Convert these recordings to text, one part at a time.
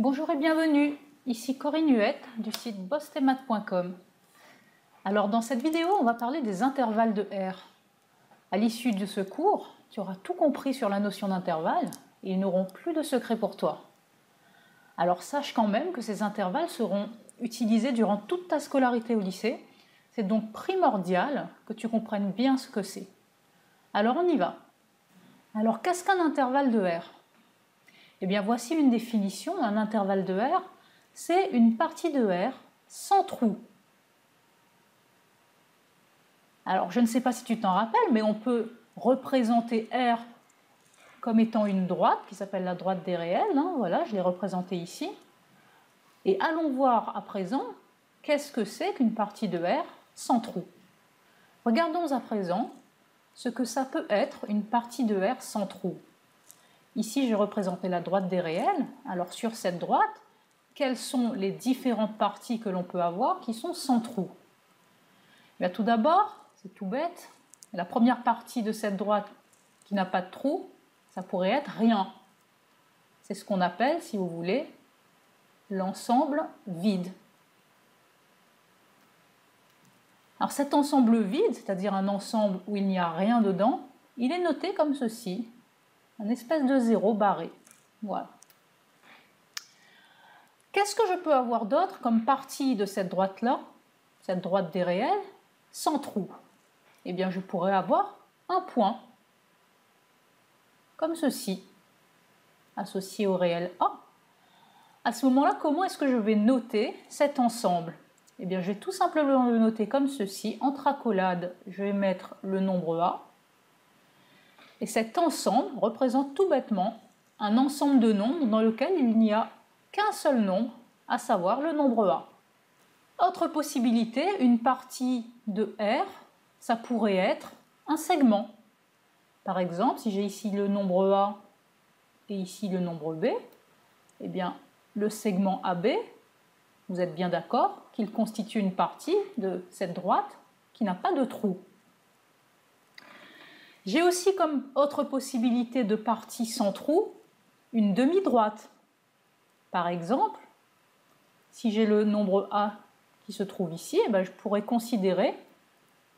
Bonjour et bienvenue, ici Corinne Huette du site bossethemath.com. Alors dans cette vidéo, on va parler des intervalles de R. À l'issue de ce cours, tu auras tout compris sur la notion d'intervalle et ils n'auront plus de secret pour toi. Alors sache quand même que ces intervalles seront utilisés durant toute ta scolarité au lycée. C'est donc primordial que tu comprennes bien ce que c'est. Alors on y va. Alors qu'est-ce qu'un intervalle de R ? Eh bien voici une définition. Un intervalle de R, c'est une partie de R sans trou. Alors je ne sais pas si tu t'en rappelles, mais on peut représenter R comme étant une droite qui s'appelle la droite des réels. Voilà, je l'ai représentée ici. Et allons voir à présent qu'est-ce que c'est qu'une partie de R sans trou. Regardons à présent ce que ça peut être une partie de R sans trou. Ici, j'ai représenté la droite des réels. Alors sur cette droite, quelles sont les différentes parties que l'on peut avoir qui sont sans trou? Bien, tout d'abord, c'est tout bête, la première partie de cette droite qui n'a pas de trou, ça pourrait être rien. C'est ce qu'on appelle, si vous voulez, l'ensemble vide. Alors cet ensemble vide, c'est-à-dire un ensemble où il n'y a rien dedans, il est noté comme ceci, un espèce de zéro barré. Voilà. Qu'est-ce que je peux avoir d'autre comme partie de cette droite-là, cette droite des réels, sans trou? Eh bien, je pourrais avoir un point, comme ceci, associé au réel A. À ce moment-là, comment est-ce que je vais noter cet ensemble? Eh bien, je vais tout simplement le noter comme ceci. Entre accolades, je vais mettre le nombre A. Et cet ensemble représente tout bêtement un ensemble de nombres dans lequel il n'y a qu'un seul nombre, à savoir le nombre A. Autre possibilité, une partie de R, ça pourrait être un segment. Par exemple, si j'ai ici le nombre A et ici le nombre B, eh bien, le segment AB, vous êtes bien d'accord qu'il constitue une partie de cette droite qui n'a pas de trou. J'ai aussi comme autre possibilité de partie sans trou, une demi-droite. Par exemple, si j'ai le nombre A qui se trouve ici, eh bien, je pourrais considérer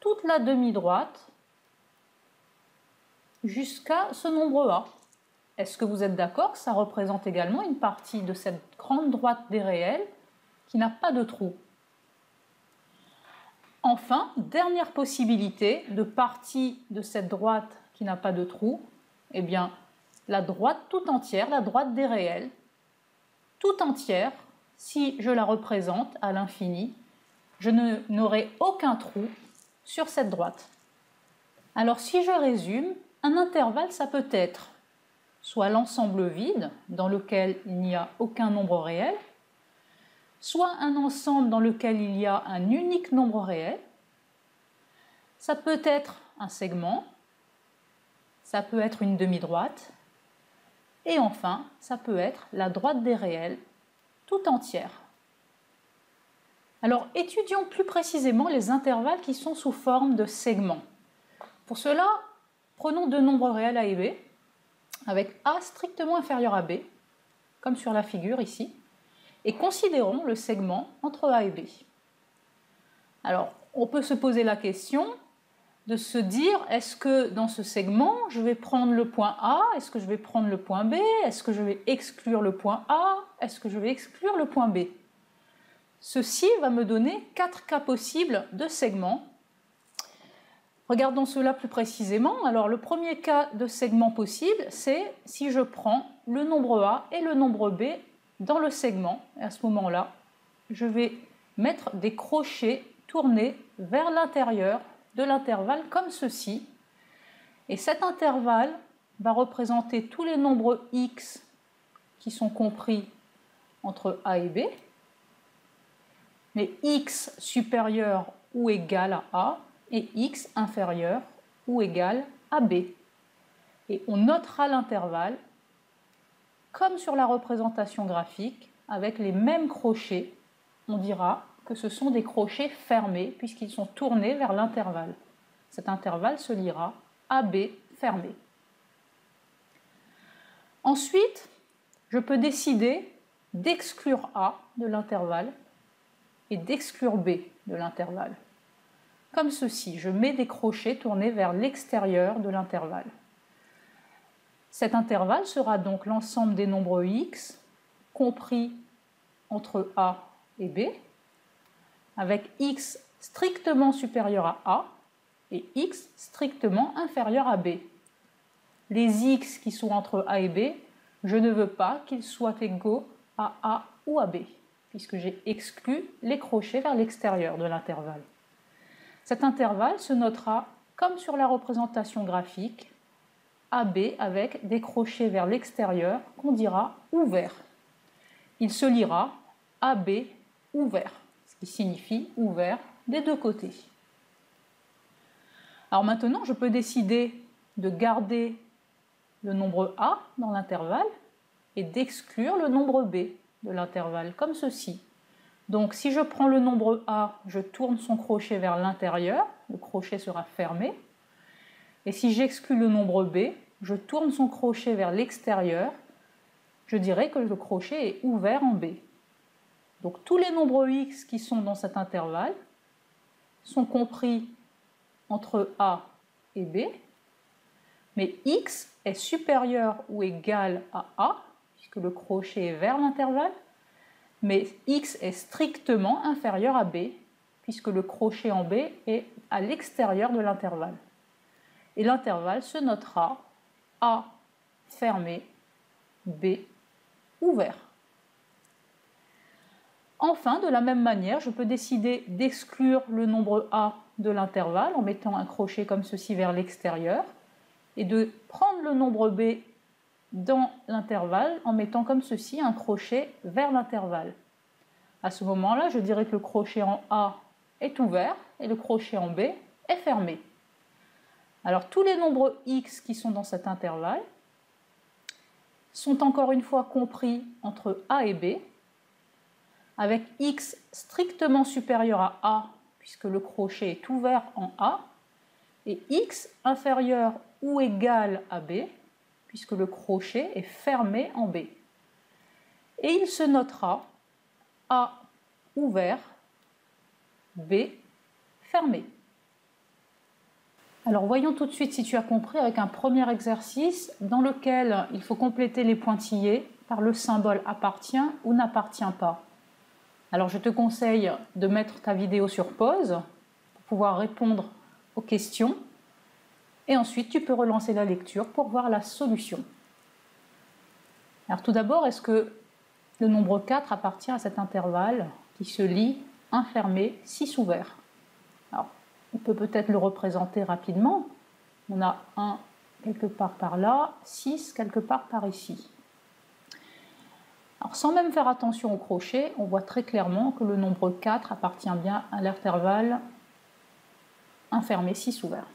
toute la demi-droite jusqu'à ce nombre A. Est-ce que vous êtes d'accord que ça représente également une partie de cette grande droite des réels qui n'a pas de trou? Enfin, dernière possibilité de partie de cette droite qui n'a pas de trou, eh bien, la droite tout entière, la droite des réels, tout entière, si je la représente à l'infini, je n'aurai aucun trou sur cette droite. Alors, si je résume, un intervalle, ça peut être soit l'ensemble vide, dans lequel il n'y a aucun nombre réel, soit un ensemble dans lequel il y a un unique nombre réel. Ça peut être un segment, ça peut être une demi-droite, et enfin, ça peut être la droite des réels tout entière. Alors, étudions plus précisément les intervalles qui sont sous forme de segments. Pour cela, prenons deux nombres réels A et B, avec A strictement inférieur à B, comme sur la figure ici, et considérons le segment entre A et B. Alors, on peut se poser la question de se dire, est-ce que dans ce segment, je vais prendre le point A, est-ce que je vais prendre le point B, est-ce que je vais exclure le point A, est-ce que je vais exclure le point B? Ceci va me donner 4 cas possibles de segments. Regardons cela plus précisément. Alors, le premier cas de segment possible, c'est si je prends le nombre A et le nombre B dans le segment. Et à ce moment-là, je vais mettre des crochets tournés vers l'intérieur de l'intervalle comme ceci. Et cet intervalle va représenter tous les nombres x qui sont compris entre A et B, mais x supérieur ou égal à A et x inférieur ou égal à B. Et on notera l'intervalle comme sur la représentation graphique avec les mêmes crochets. On dira que ce sont des crochets fermés puisqu'ils sont tournés vers l'intervalle. Cet intervalle se lira AB fermé. Ensuite, je peux décider d'exclure A de l'intervalle et d'exclure B de l'intervalle. Comme ceci, je mets des crochets tournés vers l'extérieur de l'intervalle. Cet intervalle sera donc l'ensemble des nombres x compris entre A et B, avec x strictement supérieur à A et x strictement inférieur à B. Les x qui sont entre A et B, je ne veux pas qu'ils soient égaux à A ou à B, puisque j'ai exclu les crochets vers l'extérieur de l'intervalle. Cet intervalle se notera comme sur la représentation graphique, AB avec des crochets vers l'extérieur qu'on dira ouvert. Il se lira AB ouvert, ce qui signifie ouvert des deux côtés. Alors maintenant, je peux décider de garder le nombre A dans l'intervalle et d'exclure le nombre B de l'intervalle, comme ceci. Donc si je prends le nombre A, je tourne son crochet vers l'intérieur, le crochet sera fermé. Et si j'exclus le nombre B, je tourne son crochet vers l'extérieur, je dirais que le crochet est ouvert en B. Donc tous les nombres x qui sont dans cet intervalle sont compris entre A et B, mais x est supérieur ou égal à A, puisque le crochet est vers l'intervalle, mais x est strictement inférieur à B, puisque le crochet en B est à l'extérieur de l'intervalle. Et l'intervalle se notera A fermé, B ouvert. Enfin, de la même manière, je peux décider d'exclure le nombre A de l'intervalle en mettant un crochet comme ceci vers l'extérieur et de prendre le nombre B dans l'intervalle en mettant comme ceci un crochet vers l'intervalle. À ce moment-là, je dirais que le crochet en A est ouvert et le crochet en B est fermé. Alors tous les nombres x qui sont dans cet intervalle sont encore une fois compris entre A et B, avec x strictement supérieur à A, puisque le crochet est ouvert en A, et x inférieur ou égal à B, puisque le crochet est fermé en B. Et il se notera A ouvert, B fermé. Alors voyons tout de suite si tu as compris avec un premier exercice dans lequel il faut compléter les pointillés par le symbole appartient ou n'appartient pas. Alors je te conseille de mettre ta vidéo sur pause pour pouvoir répondre aux questions et ensuite tu peux relancer la lecture pour voir la solution. Alors tout d'abord, est-ce que le nombre 4 appartient à cet intervalle qui se lit 1 fermé, 6 ouvert? Alors, on peut peut-être le représenter rapidement. On a 1 quelque part par là, 6 quelque part par ici. Alors, sans même faire attention au crochet, on voit très clairement que le nombre 4 appartient bien à l'intervalle 1 fermé, 6 ouvert.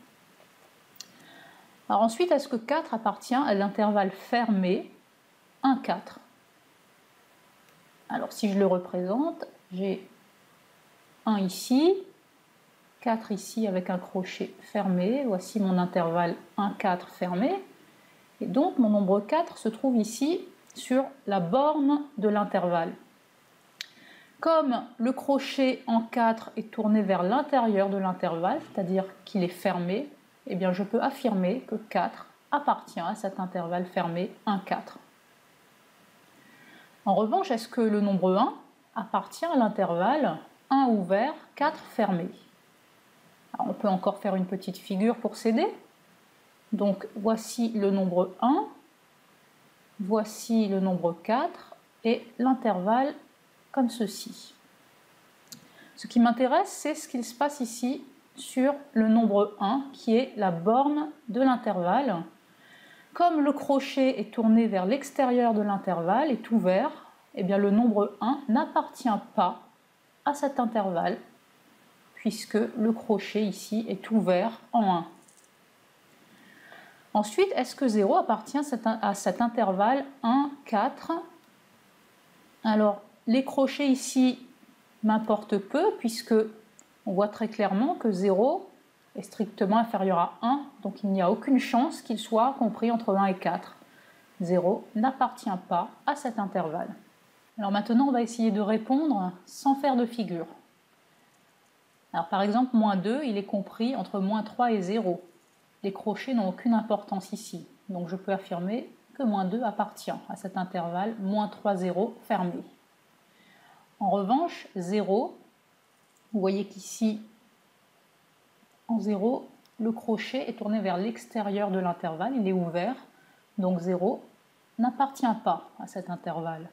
Alors ensuite, est-ce que 4 appartient à l'intervalle fermé 1, 4? Alors si je le représente, j'ai 1 ici, 4 ici avec un crochet fermé. Voici mon intervalle 1, 4 fermé. Et donc mon nombre 4 se trouve ici sur la borne de l'intervalle. Comme le crochet en 4 est tourné vers l'intérieur de l'intervalle, c'est-à-dire qu'il est fermé, eh bien je peux affirmer que 4 appartient à cet intervalle fermé 1, 4. En revanche, est-ce que le nombre 1 appartient à l'intervalle 1 ouvert, 4 fermé? Alors, on peut encore faire une petite figure pour s'aider. Donc voici le nombre 1, voici le nombre 4 et l'intervalle comme ceci. Ce qui m'intéresse, c'est ce qu'il se passe ici sur le nombre 1 qui est la borne de l'intervalle. Comme le crochet est tourné vers l'extérieur de l'intervalle, est ouvert, eh bien le nombre 1 n'appartient pas à cet intervalle puisque le crochet ici est ouvert en 1. Ensuite, est-ce que 0 appartient à cet intervalle 1, 4? Alors, les crochets ici m'importent peu puisque on voit très clairement que 0 est strictement inférieur à 1, donc il n'y a aucune chance qu'il soit compris entre 1 et 4. 0 n'appartient pas à cet intervalle. Alors maintenant, on va essayer de répondre sans faire de figure. Alors par exemple, moins 2, il est compris entre moins 3 et 0. Les crochets n'ont aucune importance ici. Donc je peux affirmer que moins 2 appartient à cet intervalle moins 3, 0 fermé. En revanche, 0, vous voyez qu'ici, en 0, le crochet est tourné vers l'extérieur de l'intervalle, il est ouvert. Donc 0 n'appartient pas à cet intervalle.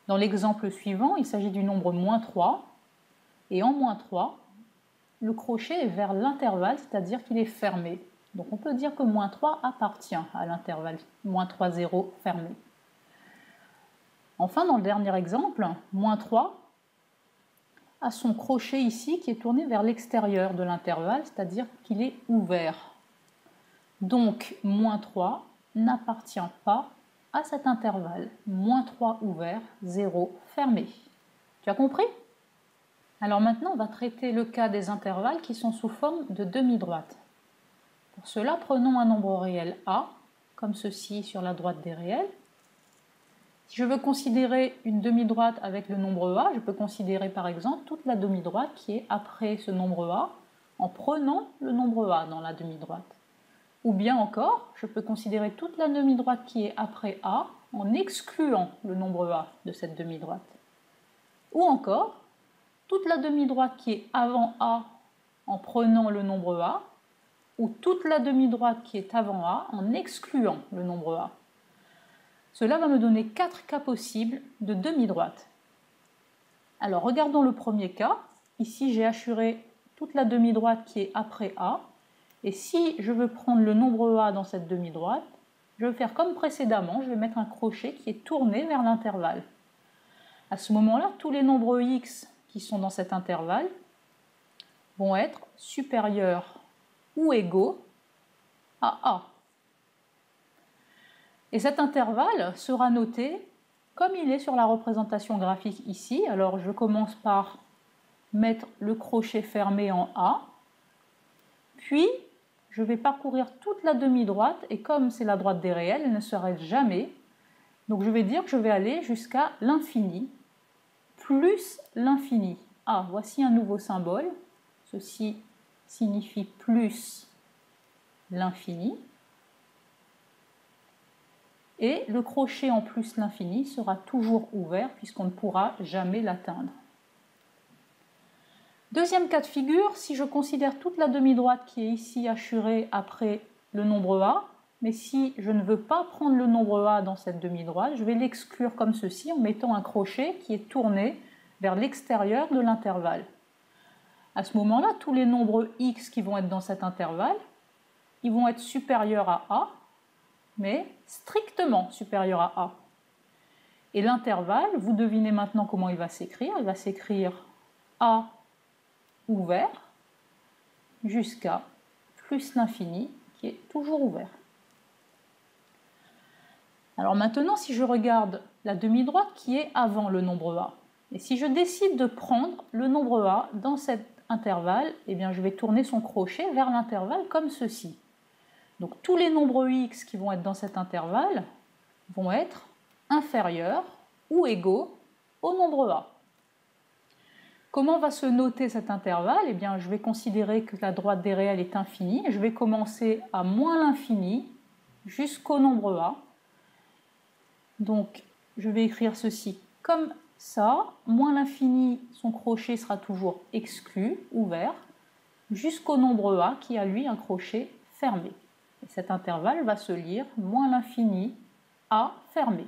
Dans l'exemple suivant, il s'agit du nombre moins 3. Et en moins 3, le crochet est vers l'intervalle, c'est-à-dire qu'il est fermé. Donc on peut dire que moins 3 appartient à l'intervalle moins 3, 0 fermé. Enfin, dans le dernier exemple, moins 3 a son crochet ici qui est tourné vers l'extérieur de l'intervalle, c'est-à-dire qu'il est ouvert. Donc moins 3 n'appartient pas à cet intervalle. Moins 3 ouvert, 0 fermé. Tu as compris ? Alors maintenant, on va traiter le cas des intervalles qui sont sous forme de demi-droite. Pour cela, prenons un nombre réel A, comme ceci sur la droite des réels. Si je veux considérer une demi-droite avec le nombre A, je peux considérer par exemple toute la demi-droite qui est après ce nombre A, en prenant le nombre A dans la demi-droite. Ou bien encore, je peux considérer toute la demi-droite qui est après A, en excluant le nombre A de cette demi-droite. Ou encore, toute la demi-droite qui est avant A, en prenant le nombre A, ou toute la demi-droite qui est avant A, en excluant le nombre A. Cela va me donner 4 cas possibles de demi-droite. Alors regardons le premier cas. Ici j'ai assuré toute la demi-droite qui est après A. Et si je veux prendre le nombre A dans cette demi-droite, je vais faire comme précédemment, je vais mettre un crochet qui est tourné vers l'intervalle. À ce moment-là, tous les nombres x qui sont dans cet intervalle vont être supérieurs ou égaux à A. Et cet intervalle sera noté comme il est sur la représentation graphique ici. Alors je commence par mettre le crochet fermé en A, puis je vais parcourir toute la demi-droite, et comme c'est la droite des réels, elle ne s'arrête jamais. Donc je vais dire que je vais aller jusqu'à l'infini, plus l'infini. Ah, voici un nouveau symbole. Ceci signifie plus l'infini. Et le crochet en plus l'infini sera toujours ouvert puisqu'on ne pourra jamais l'atteindre. Deuxième cas de figure, si je considère toute la demi-droite qui est ici assurée après le nombre A, mais si je ne veux pas prendre le nombre A dans cette demi-droite, je vais l'exclure comme ceci en mettant un crochet qui est tourné vers l'extérieur de l'intervalle. À ce moment-là, tous les nombres x qui vont être dans cet intervalle, ils vont être supérieurs à A, mais strictement supérieurs à A. Et l'intervalle, vous devinez maintenant comment il va s'écrire. Il va s'écrire A ouvert jusqu'à plus l'infini qui est toujours ouvert. Alors maintenant, si je regarde la demi-droite qui est avant le nombre A, et si je décide de prendre le nombre A dans cet intervalle, eh bien je vais tourner son crochet vers l'intervalle comme ceci. Donc tous les nombres x qui vont être dans cet intervalle vont être inférieurs ou égaux au nombre A. Comment va se noter cet intervalle? Eh bien, je vais considérer que la droite des réels est infinie. Je vais commencer à moins l'infini jusqu'au nombre A. Donc, je vais écrire ceci comme ça. Moins l'infini, son crochet sera toujours exclu, ouvert, jusqu'au nombre A qui a lui un crochet fermé. Et cet intervalle va se lire moins l'infini A fermé.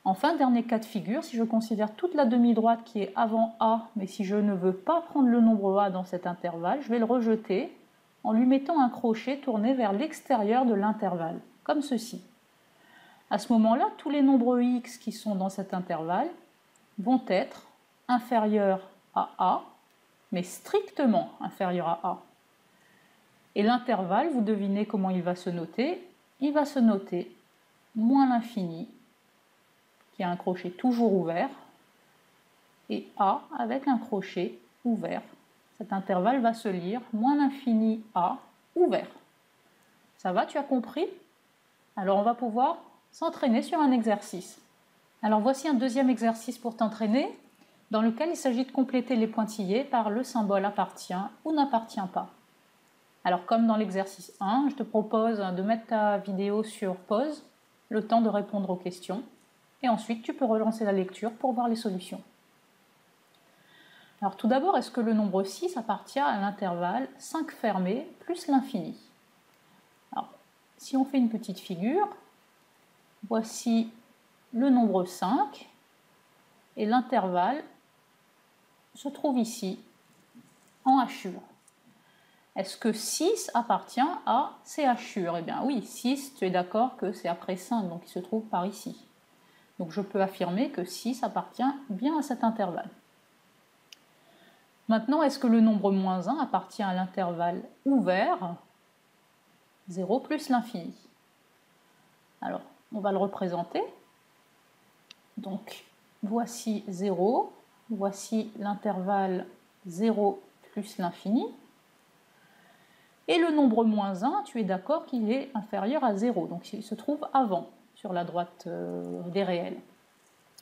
Enfin, dernier cas de figure, si je considère toute la demi-droite qui est avant A, mais si je ne veux pas prendre le nombre A dans cet intervalle, je vais le rejeter en lui mettant un crochet tourné vers l'extérieur de l'intervalle, comme ceci. À ce moment-là, tous les nombres x qui sont dans cet intervalle vont être inférieurs à A, mais strictement inférieurs à A. Et l'intervalle, vous devinez comment il va se noter. Il va se noter moins l'infini, qui a un crochet toujours ouvert, et A avec un crochet ouvert. Cet intervalle va se lire moins l'infini A ouvert. Ça va, tu as compris? Alors on va pouvoir s'entraîner sur un exercice. Alors voici un deuxième exercice pour t'entraîner, dans lequel il s'agit de compléter les pointillés par le symbole appartient ou n'appartient pas. Alors comme dans l'exercice 1, je te propose de mettre ta vidéo sur pause, le temps de répondre aux questions, et ensuite tu peux relancer la lecture pour voir les solutions. Alors tout d'abord, est-ce que le nombre 6 appartient à l'intervalle 5 fermé plus l'infini? Alors, si on fait une petite figure, voici le nombre 5, et l'intervalle se trouve ici, en hachure. Est-ce que 6 appartient à ces hachures? Eh bien oui, 6, tu es d'accord que c'est après 5, donc il se trouve par ici. Donc je peux affirmer que 6 appartient bien à cet intervalle. Maintenant, est-ce que le nombre moins 1 appartient à l'intervalle ouvert 0 plus l'infini? Alors, on va le représenter. Donc, voici 0, voici l'intervalle 0 plus l'infini. Et le nombre moins 1, tu es d'accord qu'il est inférieur à 0, donc il se trouve avant, sur la droite des réels.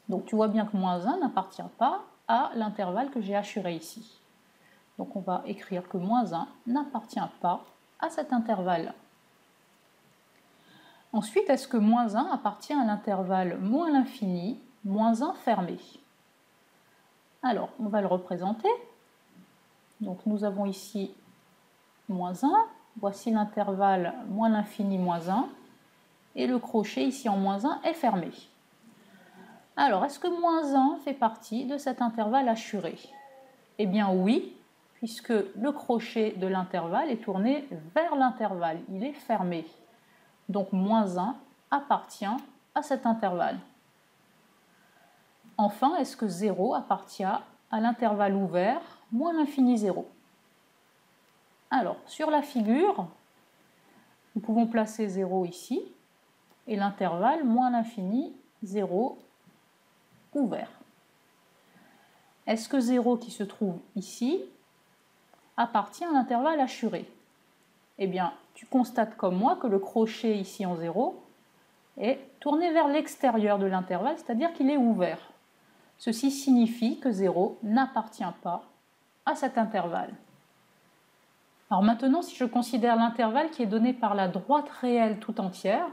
Donc tu vois bien que moins 1 n'appartient pas à l'intervalle que j'ai hachuré ici. Donc on va écrire que moins 1 n'appartient pas à cet intervalle. Ensuite, est-ce que moins 1 appartient à l'intervalle moins l'infini, moins 1 fermé? Alors, on va le représenter. Donc nous avons ici moins 1, voici l'intervalle moins l'infini moins 1, et le crochet ici en moins 1 est fermé. Alors, est-ce que moins 1 fait partie de cet intervalle hachuré? Eh bien oui, puisque le crochet de l'intervalle est tourné vers l'intervalle, il est fermé. Donc moins 1 appartient à cet intervalle. Enfin, est-ce que 0 appartient à l'intervalle ouvert moins l'infini 0? Alors, sur la figure, nous pouvons placer 0 ici, et l'intervalle moins l'infini 0 ouvert. Est-ce que 0 qui se trouve ici appartient à l'intervalle hachuré? Eh bien, tu constates comme moi que le crochet ici en 0 est tourné vers l'extérieur de l'intervalle, c'est-à-dire qu'il est ouvert. Ceci signifie que 0 n'appartient pas à cet intervalle. Alors maintenant, si je considère l'intervalle qui est donné par la droite réelle tout entière,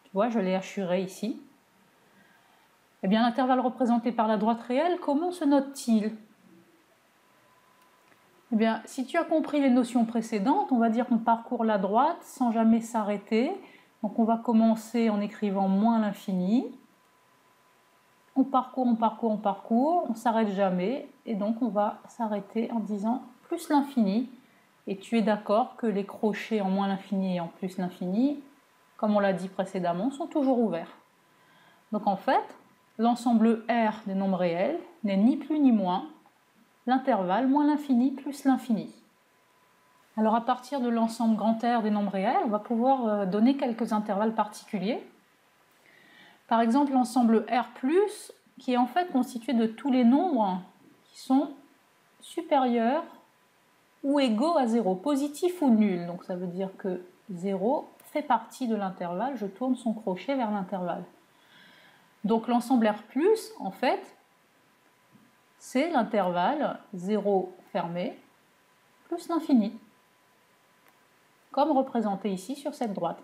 tu vois, je l'ai hachuré ici, eh bien l'intervalle représenté par la droite réelle, comment se note-t-il? Eh bien, si tu as compris les notions précédentes, on va dire qu'on parcourt la droite sans jamais s'arrêter. Donc on va commencer en écrivant moins l'infini. On parcourt, on parcourt, on parcourt, on ne s'arrête jamais. Et donc on va s'arrêter en disant plus l'infini. Et tu es d'accord que les crochets en moins l'infini et en plus l'infini, comme on l'a dit précédemment, sont toujours ouverts. Donc en fait, l'ensemble R des nombres réels n'est ni plus ni moins l'intervalle moins l'infini plus l'infini. Alors à partir de l'ensemble grand R des nombres réels, on va pouvoir donner quelques intervalles particuliers. Par exemple, l'ensemble R+, qui est en fait constitué de tous les nombres qui sont supérieurs ou égaux à 0, positifs ou nuls. Donc ça veut dire que 0 fait partie de l'intervalle, je tourne son crochet vers l'intervalle. Donc l'ensemble R+, en fait, c'est l'intervalle 0 fermé plus l'infini, comme représenté ici sur cette droite.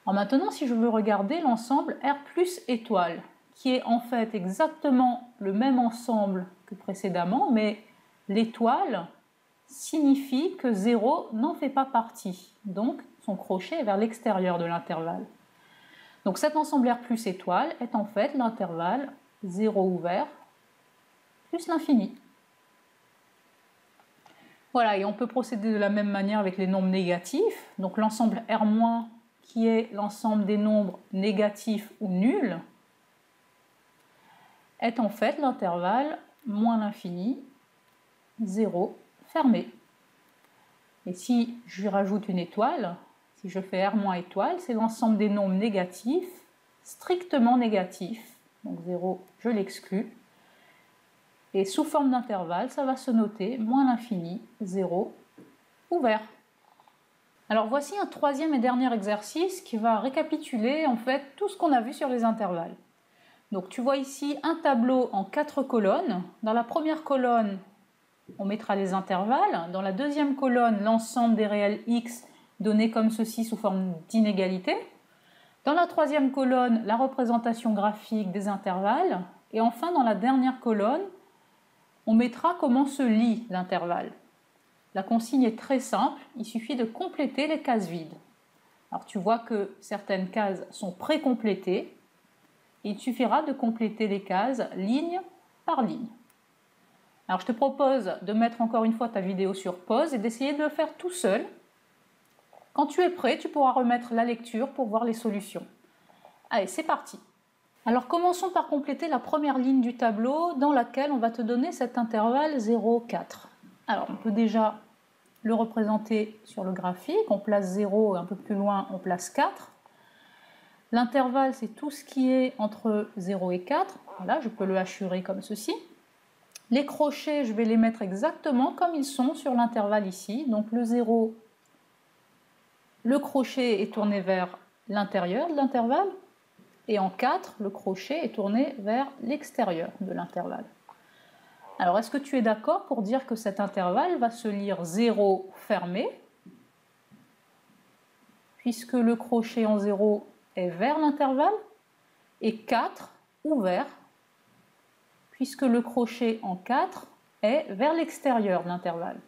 Alors maintenant, si je veux regarder l'ensemble R plus étoile, qui est en fait exactement le même ensemble que précédemment, mais l'étoile signifie que 0 n'en fait pas partie. Donc, son crochet est vers l'extérieur de l'intervalle. Donc cet ensemble R plus étoile est en fait l'intervalle 0 ouvert plus l'infini. Voilà, et on peut procéder de la même manière avec les nombres négatifs. Donc l'ensemble R-, qui est l'ensemble des nombres négatifs ou nuls, est en fait l'intervalle moins l'infini, 0, fermé. Et si je lui rajoute une étoile, si je fais R- étoile, c'est l'ensemble des nombres négatifs, strictement négatifs. Donc 0, je l'exclus. Et sous forme d'intervalle, ça va se noter moins l'infini, 0, ouvert. Alors voici un troisième et dernier exercice qui va récapituler en fait tout ce qu'on a vu sur les intervalles. Donc tu vois ici un tableau en 4 colonnes. Dans la première colonne, on mettra les intervalles. Dans la deuxième colonne, l'ensemble des réels x donnés comme ceci sous forme d'inégalité. Dans la troisième colonne, la représentation graphique des intervalles. Et enfin, dans la dernière colonne, on mettra comment se lit l'intervalle. La consigne est très simple, il suffit de compléter les cases vides. Alors tu vois que certaines cases sont pré-complétées. Il suffira de compléter les cases ligne par ligne. Alors je te propose de mettre encore une fois ta vidéo sur pause et d'essayer de le faire tout seul. Quand tu es prêt, tu pourras remettre la lecture pour voir les solutions. Allez, c'est parti. Alors commençons par compléter la première ligne du tableau dans laquelle on va te donner cet intervalle 0, 4. Alors on peut déjà le représenter sur le graphique. On place 0 et un peu plus loin on place 4. L'intervalle, c'est tout ce qui est entre 0 et 4. Voilà, je peux le hachurer comme ceci. Les crochets, je vais les mettre exactement comme ils sont sur l'intervalle ici. Donc le 0, le crochet est tourné vers l'intérieur de l'intervalle. Et en 4, le crochet est tourné vers l'extérieur de l'intervalle. Alors, est-ce que tu es d'accord pour dire que cet intervalle va se lire 0 fermé, puisque le crochet en 0 est vers l'intervalle, et 4 ouvert, puisque le crochet en 4 est vers l'extérieur de l'intervalle.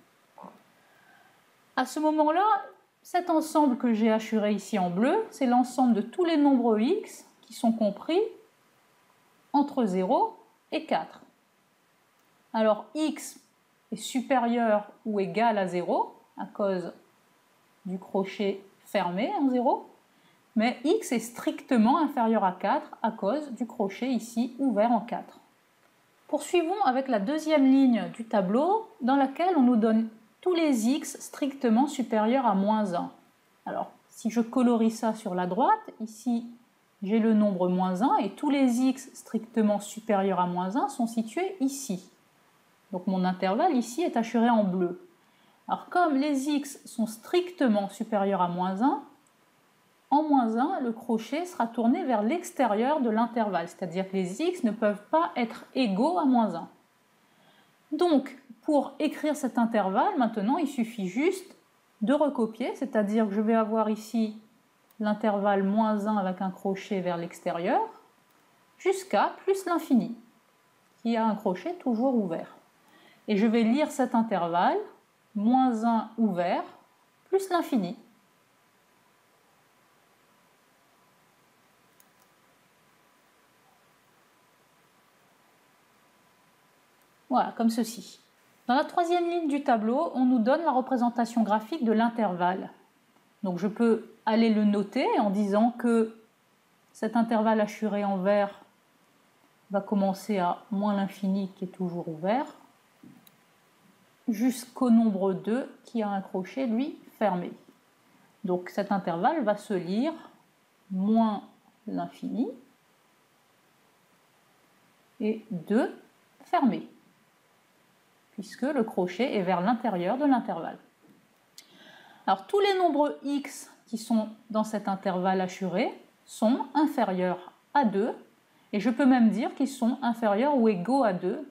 À ce moment-là, cet ensemble que j'ai hachuré ici en bleu, c'est l'ensemble de tous les nombres x qui sont compris entre 0 et 4. Alors x est supérieur ou égal à 0 à cause du crochet fermé en 0, mais x est strictement inférieur à 4 à cause du crochet ici ouvert en 4. Poursuivons avec la deuxième ligne du tableau dans laquelle on nous donne tous les x strictement supérieurs à moins 1. Alors, si je colorie ça sur la droite, ici j'ai le nombre moins 1 et tous les x strictement supérieurs à moins 1 sont situés ici. Donc mon intervalle ici est hachuré en bleu. Alors comme les x sont strictement supérieurs à moins 1, en moins 1, le crochet sera tourné vers l'extérieur de l'intervalle, c'est-à-dire que les x ne peuvent pas être égaux à moins 1. Donc, pour écrire cet intervalle, maintenant, il suffit juste de recopier, c'est-à-dire que je vais avoir ici l'intervalle moins 1 avec un crochet vers l'extérieur, jusqu'à plus l'infini, qui a un crochet toujours ouvert. Et je vais lire cet intervalle, moins 1 ouvert, plus l'infini. Voilà, comme ceci. Dans la troisième ligne du tableau, on nous donne la représentation graphique de l'intervalle. Donc je peux aller le noter en disant que cet intervalle hachuré en vert va commencer à moins l'infini qui est toujours ouvert, jusqu'au nombre 2 qui a un crochet, lui, fermé. Donc cet intervalle va se lire moins l'infini et 2 fermé, puisque le crochet est vers l'intérieur de l'intervalle. Alors tous les nombres x qui sont dans cet intervalle hachuré sont inférieurs à 2, et je peux même dire qu'ils sont inférieurs ou égaux à 2,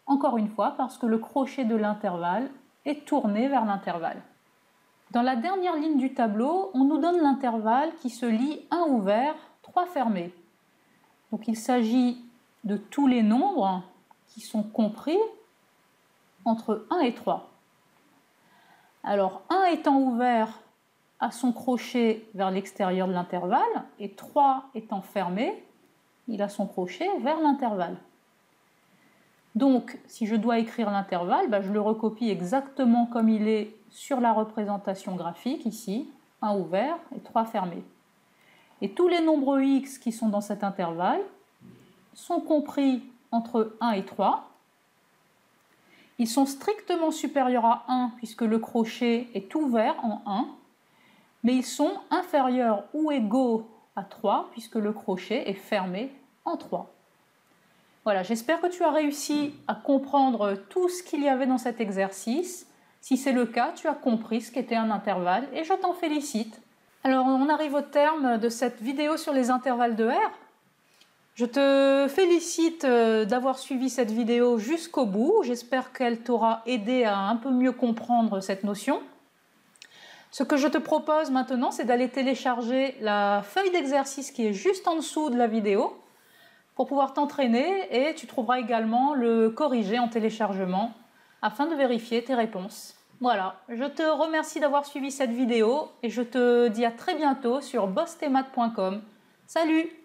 encore une fois parce que le crochet de l'intervalle est tourné vers l'intervalle. Dans la dernière ligne du tableau, on nous donne l'intervalle qui se lit 1 ouvert, 3 fermé. Donc il s'agit de tous les nombres qui sont compris entre 1 et 3. Alors 1 étant ouvert a son crochet vers l'extérieur de l'intervalle et 3 étant fermé, il a son crochet vers l'intervalle. Donc si je dois écrire l'intervalle, je le recopie exactement comme il est sur la représentation graphique ici, 1 ouvert et 3 fermé. Et tous les nombres x qui sont dans cet intervalle sont compris entre 1 et 3. Ils sont strictement supérieurs à 1 puisque le crochet est ouvert en 1, mais ils sont inférieurs ou égaux à 3 puisque le crochet est fermé en 3. Voilà, j'espère que tu as réussi à comprendre tout ce qu'il y avait dans cet exercice. Si c'est le cas, tu as compris ce qu'était un intervalle et je t'en félicite. Alors, on arrive au terme de cette vidéo sur les intervalles de R. Je te félicite d'avoir suivi cette vidéo jusqu'au bout. J'espère qu'elle t'aura aidé à un peu mieux comprendre cette notion. Ce que je te propose maintenant, c'est d'aller télécharger la feuille d'exercice qui est juste en dessous de la vidéo pour pouvoir t'entraîner, et tu trouveras également le corrigé en téléchargement afin de vérifier tes réponses. Voilà, je te remercie d'avoir suivi cette vidéo et je te dis à très bientôt sur bossemaths.com. Salut!